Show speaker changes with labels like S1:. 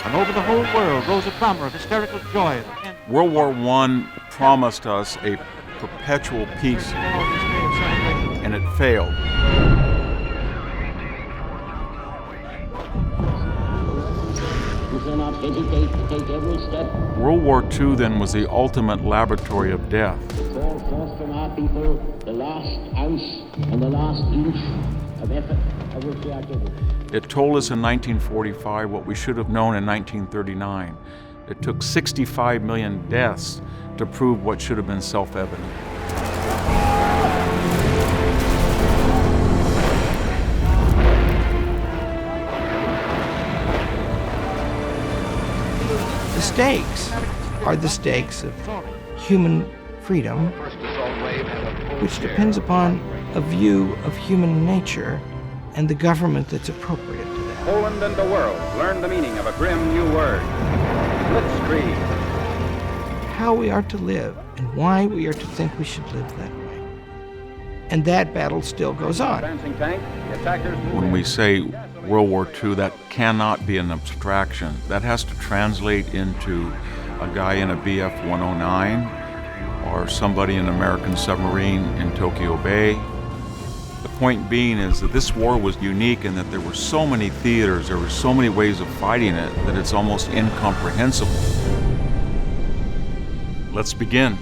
S1: and over the whole world rose a clamor of hysterical joy.
S2: World War I promised us a perpetual peace, and it failed.
S3: We shall not hesitate to take every step.
S2: World War II then was the ultimate laboratory of death.
S3: To call forth from our people the last ounce and the last inch of effort of which we are capable.
S2: It told us in 1945 what we should have known in 1939. It took 65 million deaths to prove what should have been self-evident.
S4: The stakes are the stakes of human freedom, which depends upon a view of human nature and the government that's appropriate to that.
S5: Poland and the world learn the meaning of a grim new word, blitzkrieg.
S4: How we are to live and why we are to think we should live that way. And that battle still goes on.
S5: Advancing tank, the attackers move
S2: When
S5: in.
S2: we say World War II, that cannot be an abstraction. That has to translate into a guy in a BF-109 or somebody in an American submarine in Tokyo Bay. The point being is that this war was unique in that there were so many theaters, there were so many ways of fighting it that it's almost incomprehensible. Let's begin.